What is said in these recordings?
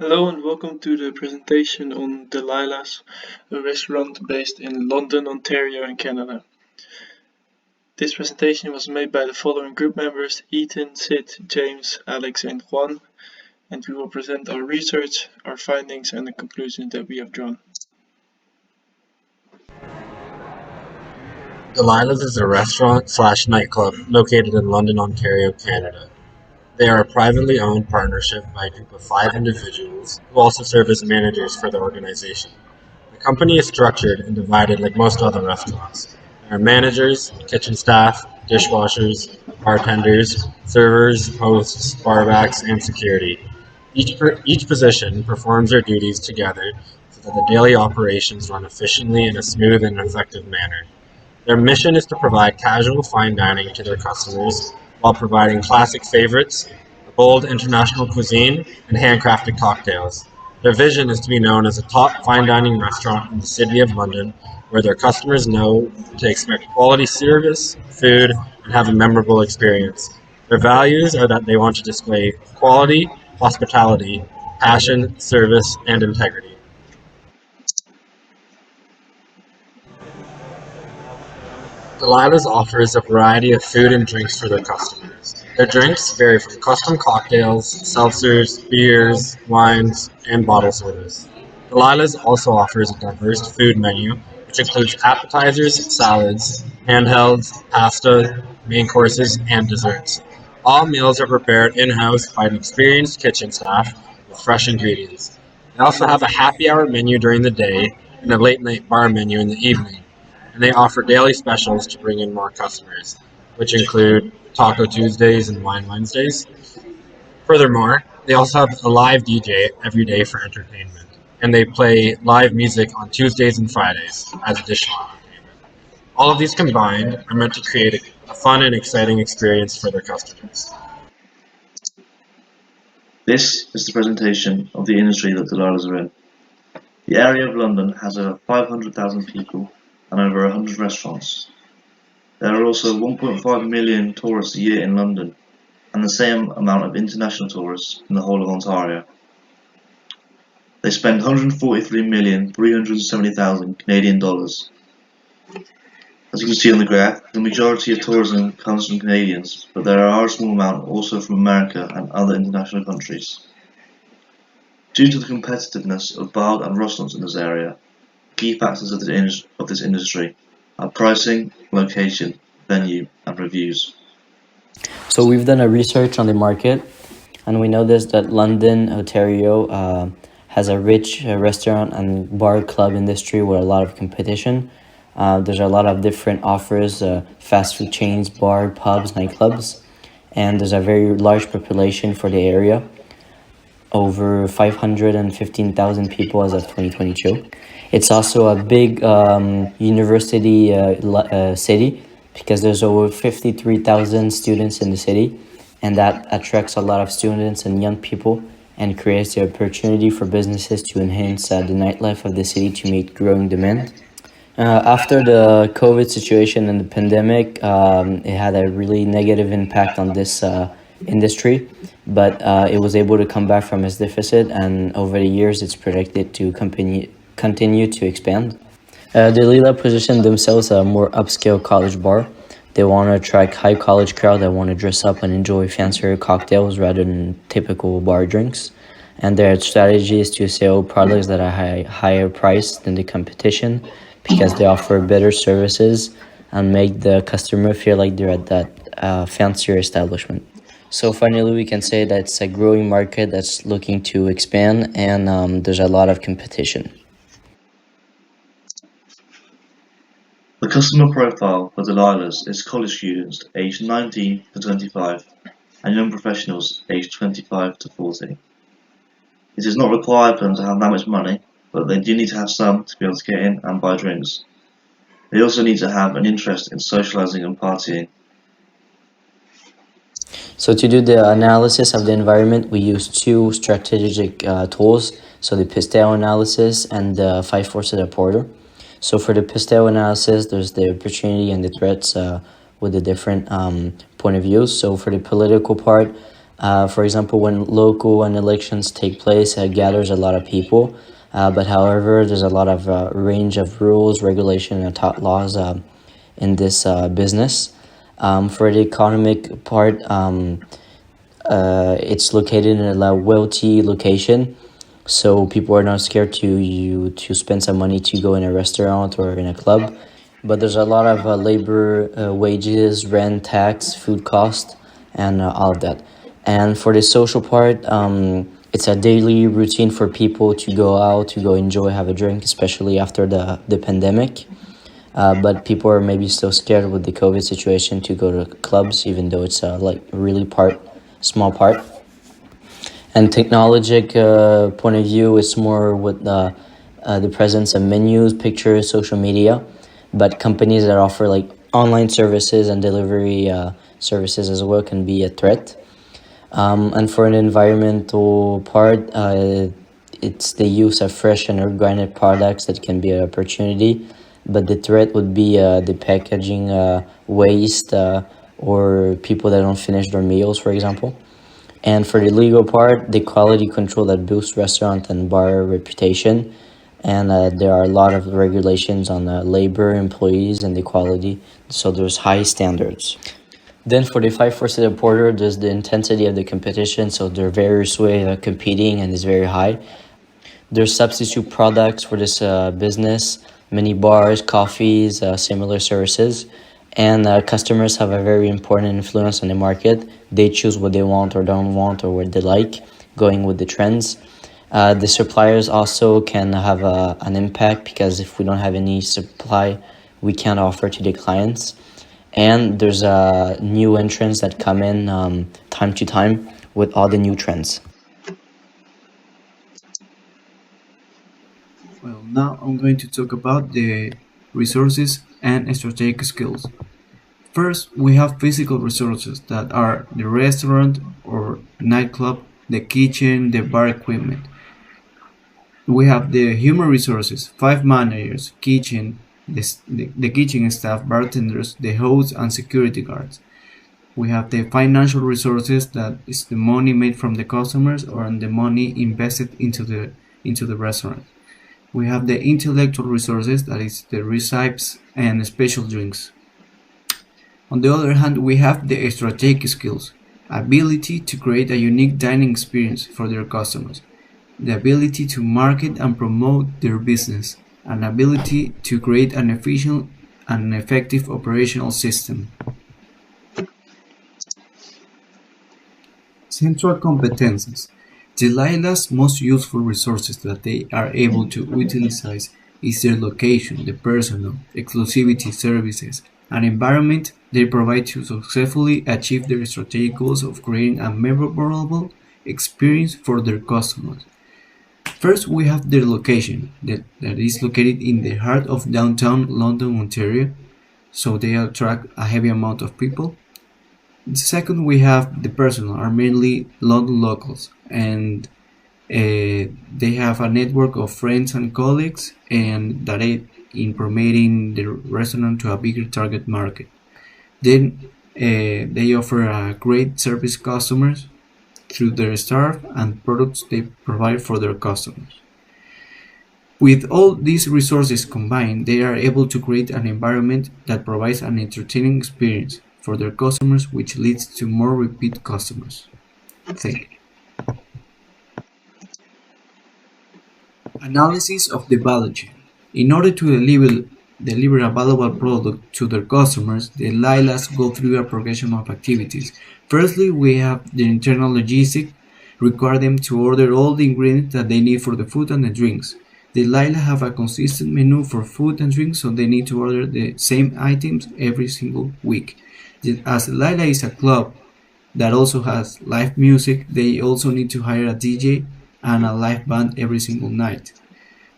Hello and welcome to the presentation on Delilah's, a restaurant based in London, Ontario in Canada. This presentation was made by the following group members: Ethan, Sid, James, Alex and Juan, and we will present our research, our findings and the conclusions that we have drawn. Delilah's is a restaurant/nightclub located in London, Ontario, Canada. They are a privately owned partnership by a group of 5 individuals who also serve as managers for the organization. The company is structured and divided like most other restaurants. There are managers, kitchen staff, dishwashers, bartenders, servers, hosts, barbacks, and security. Each position performs their duties together so that the daily operations run efficiently in a smooth and effective manner. Their mission is to provide casual fine dining to their customers while providing classic favorites, bold international cuisine, and handcrafted cocktails. Their vision is to be known as a top fine dining restaurant in the City of London, where their customers know to expect quality service, food, and have a memorable experience. Their values are that they want to display quality, hospitality, passion, service, and integrity. Delilah's offers a variety of food and drinks for their customers. Their drinks vary from custom cocktails, seltzers, beers, wines, and bottle service. Delilah's also offers a diverse food menu, which includes appetizers, salads, handhelds, pasta, main courses, and desserts. All meals are prepared in-house by an experienced kitchen staff with fresh ingredients. They also have a happy hour menu during the day and a late night bar menu in the evening, and they offer daily specials to bring in more customers, which include Taco Tuesdays and Wine Wednesdays. Furthermore, they also have a live DJ every day for entertainment, and they play live music on Tuesdays and Fridays as additional entertainment. All of these combined are meant to create a fun and exciting experience for their customers. This is the presentation of the industry that Delilah's are in. The area of London has over 500,000 people and over 100 restaurants. There are also 1.5 million tourists a year in London, and the same amount of international tourists in the whole of Ontario. They spend 143,370,000 Canadian dollars. As you can see on the graph, the majority of tourism comes from Canadians, but there are a small amount also from America and other international countries. Due to the competitiveness of bars and restaurants in this area, key factors of this industry are pricing, location, venue, and reviews. So we've done a research on the market, and we noticed that London, Ontario, has a rich restaurant and bar club industry with a lot of competition. There's a lot of different offers, fast food chains, bar, pubs, nightclubs, and there's a very large population for the area, over 515,000 people as of 2022. It's also a big university city, because there's over 53,000 students in the city, and that attracts a lot of students and young people and creates the opportunity for businesses to enhance the nightlife of the city to meet growing demand. After the COVID situation and the pandemic, it had a really negative impact on this industry, but it was able to come back from its deficit, and over the years it's projected to continue to expand. Delilah positioned themselves as a more upscale college bar. They want to attract high college crowd that want to dress up and enjoy fancier cocktails rather than typical bar drinks. And their strategy is to sell products that are higher priced than the competition, because they offer better services and make the customer feel like they're at that fancier establishment. So finally, we can say that it's a growing market that's looking to expand, and there's a lot of competition. The customer profile for Delilah's is college students aged 19 to 25 and young professionals aged 25 to 40. It is not required for them to have that much money, but they do need to have some to be able to get in and buy drinks. They also need to have an interest in socializing and partying. So to do the analysis of the environment, we use two strategic tools. So the Pisteo analysis and the 5 forces of Porter. So for the Pisteo analysis, there's the opportunity and the threats with the different point of views. So for the political part, For example, when local and elections take place, it gathers a lot of people. But however, there's a lot of range of rules, regulation, and laws in this business. For the economic part, it's located in a wealthy location, so people are not scared to spend some money to go in a restaurant or in a club. But there's a lot of labor, wages, rent, tax, food cost, and all of that. And for the social part, it's a daily routine for people to go out, to go enjoy, have a drink, especially after the pandemic. But people are maybe still scared with the COVID situation to go to clubs, even though it's like really small part. And technologic point of view, it's more with the presence of menus, pictures, social media. But companies that offer like online services and delivery services as well can be a threat. And for an environmental part, it's the use of fresh and organic products that can be an opportunity. But the threat would be the packaging waste or people that don't finish their meals, for example. And for the legal part, the quality control that boosts restaurant and bar reputation. And there are a lot of regulations on labor, employees, and the quality. So there's high standards. Then for the five forces of Porter, there's the intensity of the competition. So there are various ways of competing and it's very high. There's substitute products for this business, many bars, coffees, similar services. And customers have a very important influence on the market. They choose what they want or don't want or what they like, going with the trends. The suppliers also can have an impact because if we don't have any supply, we can't offer to the clients. And there's new entrants that come in time to time with all the new trends. Well, now I'm going to talk about the resources and strategic skills. First, we have physical resources that are the restaurant or nightclub, the kitchen, the bar equipment. We have the human resources, 5 managers, kitchen, the kitchen staff, bartenders, the hosts, and security guards. We have the financial resources, that is the money made from the customers or the money invested into the restaurant. We have the intellectual resources, that is the recipes and special drinks. On the other hand, we have the strategic skills, ability to create a unique dining experience for their customers, the ability to market and promote their business, and ability to create an efficient and effective operational system. Central competences. Delilah's most useful resources that they are able to utilize is their location, the personnel, exclusivity services, and environment they provide to successfully achieve their strategic goals of creating a memorable experience for their customers. First, we have their location that is located in the heart of downtown London, Ontario, so they attract a heavy amount of people. Second, we have the personnel, are mainly London locals, and they have a network of friends and colleagues, and that aid in promoting the restaurant to a bigger target market. Then they offer a great service customers through their staff and products they provide for their customers. With all these resources combined, they are able to create an environment that provides an entertaining experience for their customers, which leads to more repeat customers. Thank you. Analysis of the value chain. In order to deliver a valuable product to their customers, the Lilas go through a progression of activities. Firstly, we have the internal logistics, require them to order all the ingredients that they need for the food and the drinks. The Lila have a consistent menu for food and drinks, so they need to order the same items every single week. As Lila is a club that also has live music, they also need to hire a DJ and a live band every single night.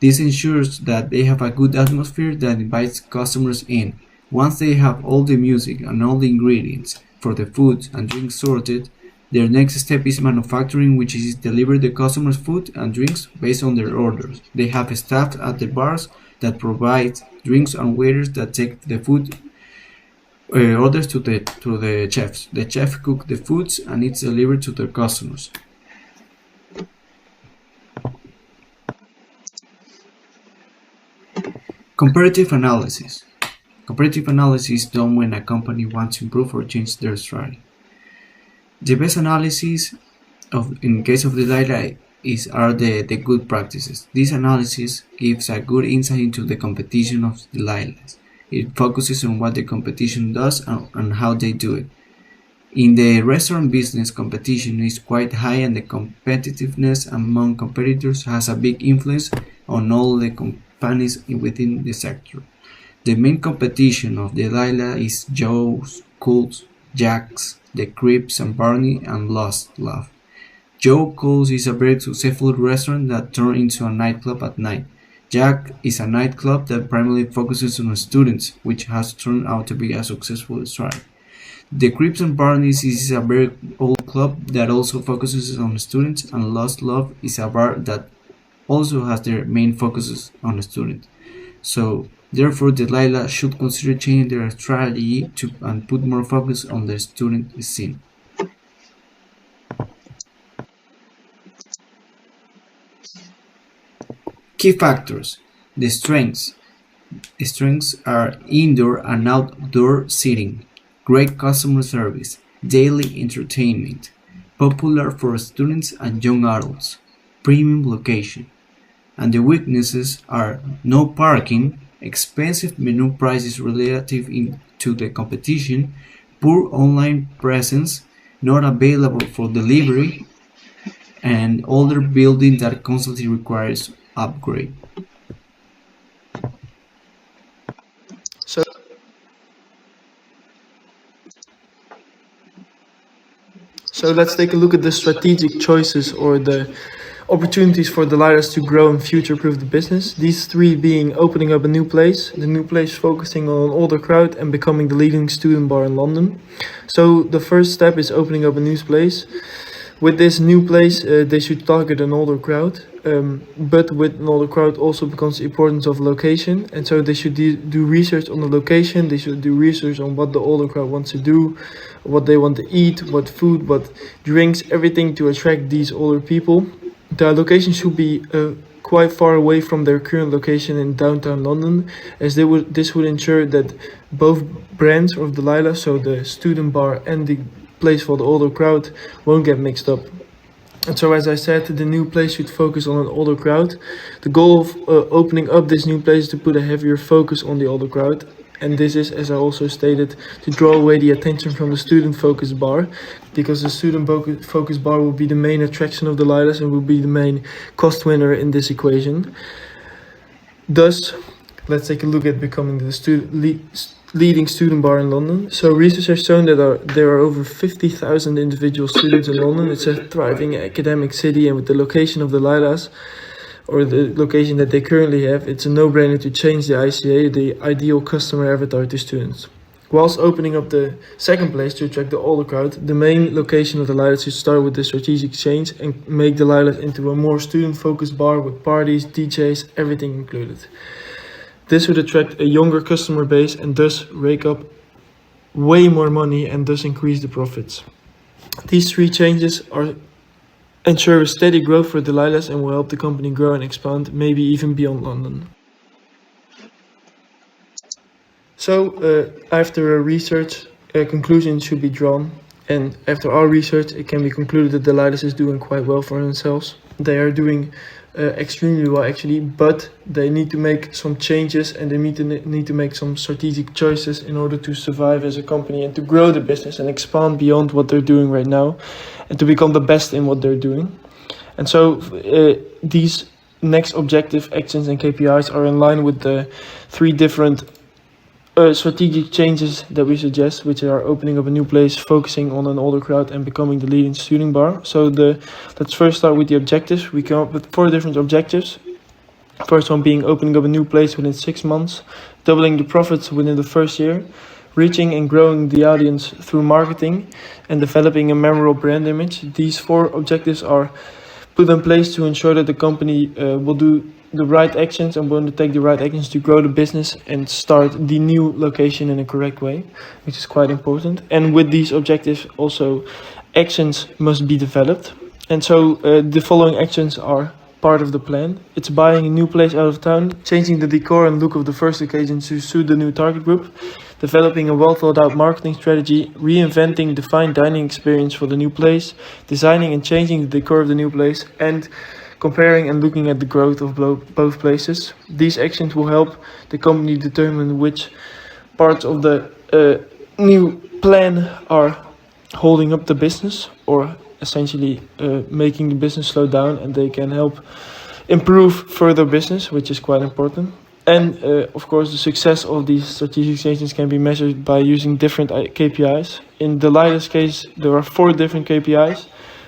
This ensures that they have a good atmosphere that invites customers in. Once they have all the music and all the ingredients for the food and drinks sorted, their next step is manufacturing, which is deliver the customers food and drinks based on their orders. They have staff at the bars that provide drinks and waiters that take the food orders to the chefs. The chef cook the foods and it's delivered to their customers. Comparative analysis. Comparative analysis is done when a company wants to improve or change their strategy. The best analysis in case of Delilah are the good practices. This analysis gives a good insight into the competition of Delilah's. It focuses on what the competition does and how they do it. In the restaurant business, competition is quite high and the competitiveness among competitors has a big influence on all the companies within the sector. The main competition of Delilah is Joe's, Coles, Jack's, The Crepes and Barney, and Lost Love. Joe Coles is a very successful restaurant that turned into a nightclub at night. Jack is a nightclub that primarily focuses on students, which has turned out to be a successful strategy. The Crepes and Barney's is a very old club that also focuses on students, and Lost Love is a bar that also has their main focuses on students. So, therefore, Delilah should consider changing their strategy and put more focus on the student scene. Key factors. The strengths. The strengths are indoor and outdoor seating, great customer service, daily entertainment, popular for students and young adults, premium location. And the weaknesses are no parking, expensive menu prices relative to the competition, poor online presence, not available for delivery, and older building that constantly requires upgrade. So let's take a look at the strategic choices or the opportunities for Delilah's to grow and future-proof the business. These three being opening up a new place, the new place focusing on an older crowd and becoming the leading student bar in London. So the first step is opening up a new place. With this new place, they should target an older crowd, but with an older crowd also becomes the importance of location, and so they should do research on the location, they should do research on what the older crowd wants to do, what they want to eat, what food, what drinks, everything to attract these older people. The location should be quite far away from their current location in downtown London, as this would ensure that both brands of Delilah, so the student bar and the place for the older crowd, won't get mixed up. And so, as I said, the new place should focus on an older crowd. The goal of opening up this new place is to put a heavier focus on the older crowd, and this is, as I also stated, to draw away the attention from the student focused bar, because the student focused bar will be the main attraction of Delilah's and will be the main cost winner in this equation. Thus, let's take a look at becoming the leading student bar in London. So research has shown that there are over 50,000 individual students in London. It's a thriving academic city, and with the location of Delilah's, or the location that they currently have, it's a no-brainer to change the ICA, the ideal customer avatar, to students. Whilst opening up the second place to attract the older crowd, the main location of Delilah's should start with the strategic change and make Delilah's into a more student-focused bar with parties, DJs, everything included. This would attract a younger customer base and thus rake up way more money and thus increase the profits. These three changes ensure a steady growth for Delilah's and will help the company grow and expand, maybe even beyond London. So, after a research, a conclusion should be drawn, and after our research, it can be concluded that Delilah's is doing quite well for themselves. They are doing extremely well actually, but they need to make some changes and they need to make some strategic choices in order to survive as a company and to grow the business and expand beyond what they're doing right now and to become the best in what they're doing. And so these next objective actions and KPIs are in line with the three different strategic changes that we suggest, which are opening up a new place, focusing on an older crowd, and becoming the leading student bar. So let's first start with the objectives. We came up with 4 different objectives. First one being opening up a new place within 6 months, doubling the profits within the first year, reaching and growing the audience through marketing, and developing a memorable brand image. These 4 objectives are put in place to ensure that the company will do the right actions and want to take the right actions to grow the business and start the new location in a correct way, which is quite important. And with these objectives, also actions must be developed. And so the following actions are part of the plan. It's buying a new place out of town, changing the decor and look of the first occasion to suit the new target group, developing a well thought out marketing strategy, reinventing the fine dining experience for the new place, designing and changing the decor of the new place, and comparing and looking at the growth of both places. These actions will help the company determine which parts of the new plan are holding up the business or essentially making the business slow down, and they can help improve further business, which is quite important. And of course, the success of these strategic changes can be measured by using different KPIs. In the Lilas case, there are 4 different KPIs,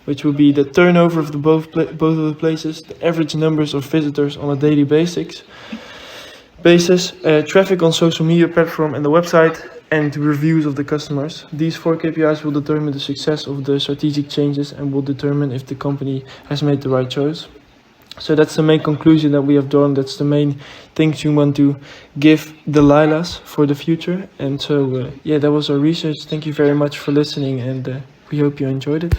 which will be the turnover of both of the places, the average numbers of visitors on a daily basis, traffic on social media platform and the website, and reviews of the customers. These 4 KPIs will determine the success of the strategic changes and will determine if the company has made the right choice. So that's the main conclusion that we have drawn. That's the main things you want to give the Lilas for the future. And so, yeah, that was our research. Thank you very much for listening, and we hope you enjoyed it.